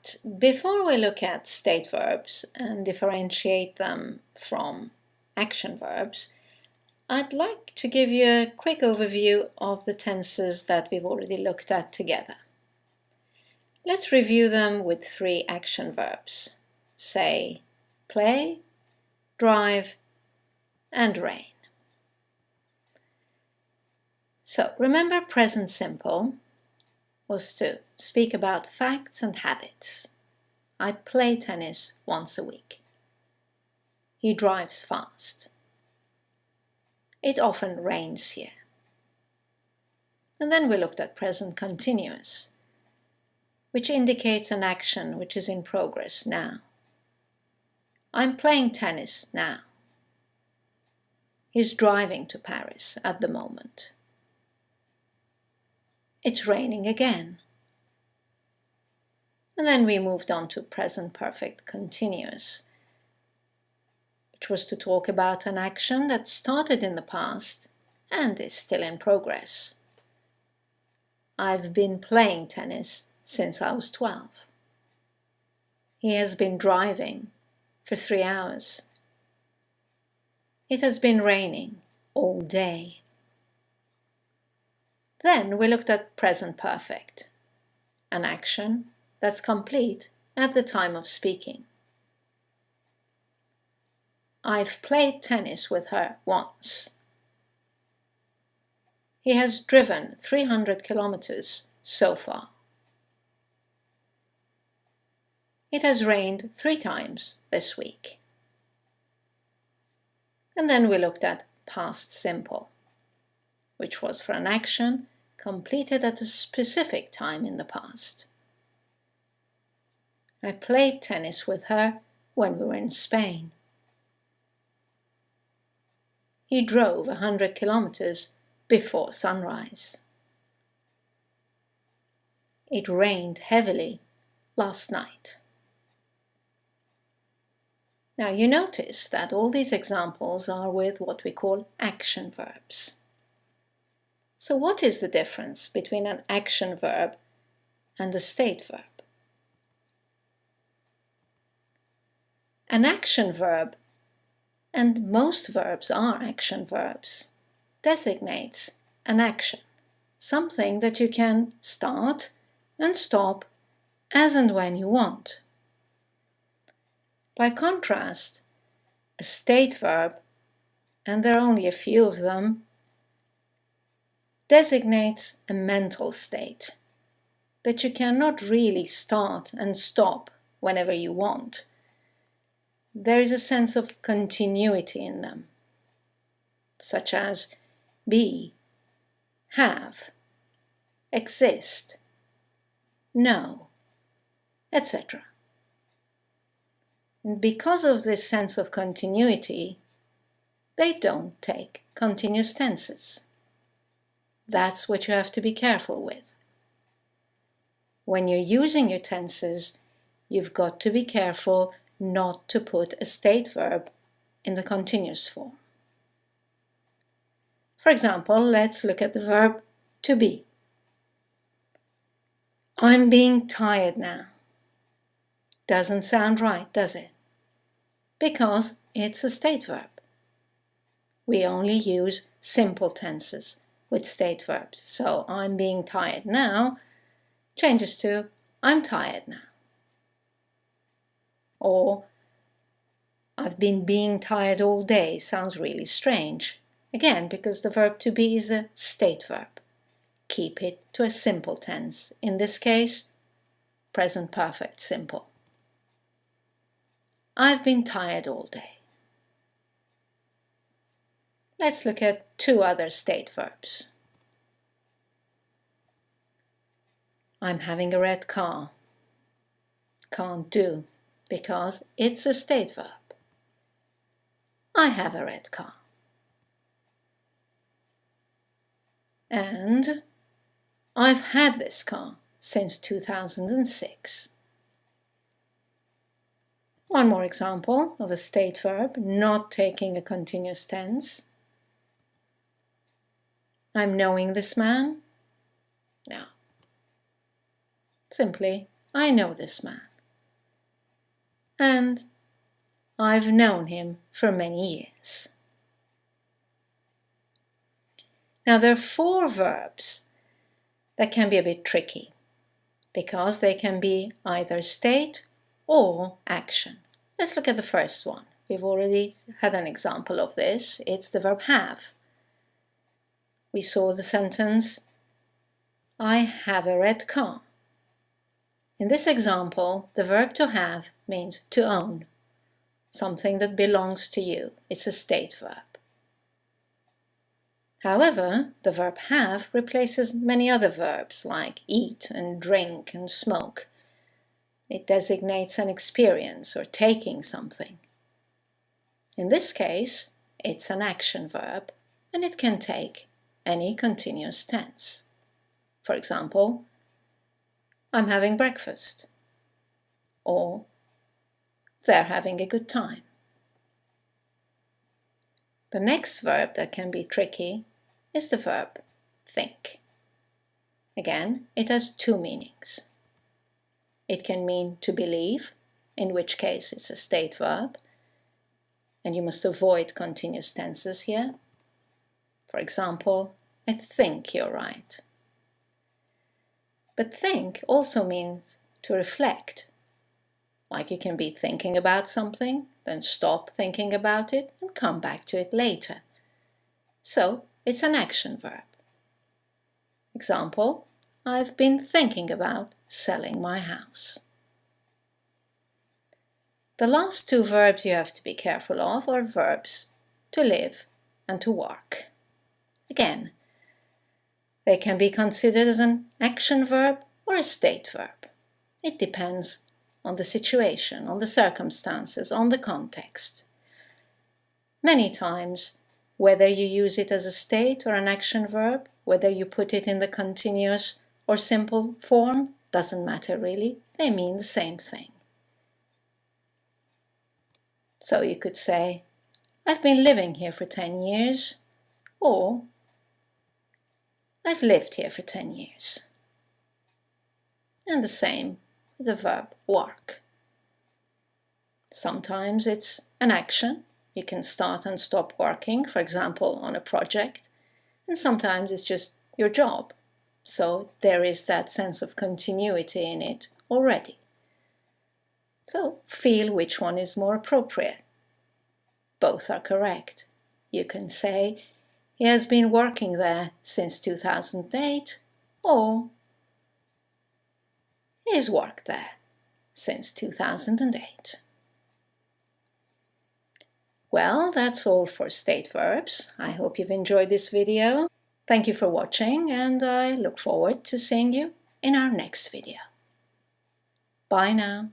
Right, before we look at state verbs and differentiate them from action verbs, I'd like to give you a quick overview of the tenses that we've already looked at together. Let's review them with 3 action verbs. Say, play, drive, and rain. So remember, present simple was to speak about facts and habits. I play tennis once a week. He drives fast. It often rains here. And then we looked at present continuous, which indicates an action which is in progress now. I'm playing tennis now. He's driving to Paris at the moment. It's raining again. And then we moved on to present perfect continuous, which was to talk about an action that started in the past and is still in progress. I've been playing tennis since I was 12. He has been driving for 3 hours. It has been raining all day. Then we looked at present perfect, an action that's complete at the time of speaking. I've played tennis with her once. He has driven 300 kilometers so far. It has rained 3 times this week. And then we looked at past simple, which was for an action completed at a specific time in the past. I played tennis with her when we were in Spain. He drove 100 kilometers before sunrise. It rained heavily last night. Now you notice that all these examples are with what we call action verbs. So what is the difference between an action verb and a state verb? An action verb, and most verbs are action verbs, designates an action, something that you can start and stop as and when you want. By contrast, a state verb, and there are only a few of them, designates a mental state that you cannot really start and stop whenever you want. There is a sense of continuity in them, such as be, have, exist, know, etc. And because of this sense of continuity, they don't take continuous tenses. That's what you have to be careful with. When you're using your tenses, you've got to be careful not to put a state verb in the continuous form. For example, let's look at the verb to be. I'm being tired now. Doesn't sound right, does it? Because it's a state verb. We only use simple tenses with state verbs. So I'm being tired now changes to I'm tired now. Or I've been being tired all day sounds really strange. Again, because the verb to be is a state verb. Keep it to a simple tense. In this case, present perfect simple. I've been tired all day. Let's look at 2 other state verbs. I'm having a red car. Can't do, because it's a state verb. I have a red car. And I've had this car since 2006. One more example of a state verb not taking a continuous tense. I'm knowing this man. No. Simply, I know this man. and I've known him for many years. Now there are 4 verbs that can be a bit tricky because they can be either state or action. Let's look at the first one. We've already had an example of this. It's the verb have. We saw the sentence, I have a red car. In this example, the verb to have means to own, something that belongs to you. It's a state verb. However, the verb have replaces many other verbs like eat and drink and smoke. It designates an experience or taking something. In this case, it's an action verb and it can take any continuous tense. For example, I'm having breakfast, or they're having a good time. The next verb that can be tricky is the verb think. Again, it has 2 meanings. It can mean to believe, in which case it's a state verb, and you must avoid continuous tenses here. For example, I think you're right. But think also means to reflect. Like you can be thinking about something, then stop thinking about it and come back to it later. So it's an action verb. Example, I've been thinking about selling my house. The last 2 verbs you have to be careful of are verbs to live and to work. Again, they can be considered as an action verb or a state verb. It depends on the situation, on the circumstances, on the context. Many times, whether you use it as a state or an action verb, whether you put it in the continuous or simple form, doesn't matter really. They mean the same thing. So you could say, I've been living here for 10 years, or I've lived here for 10 years. And the same with the verb work. Sometimes it's an action. You can start and stop working, for example, on a project. And sometimes it's just your job. So there is that sense of continuity in it already. So feel which one is more appropriate. Both are correct. You can say, he has been working there since 2008, or he's worked there since 2008. Well, that's all for state verbs. I hope you've enjoyed this video. Thank you for watching, and I look forward to seeing you in our next video. Bye now.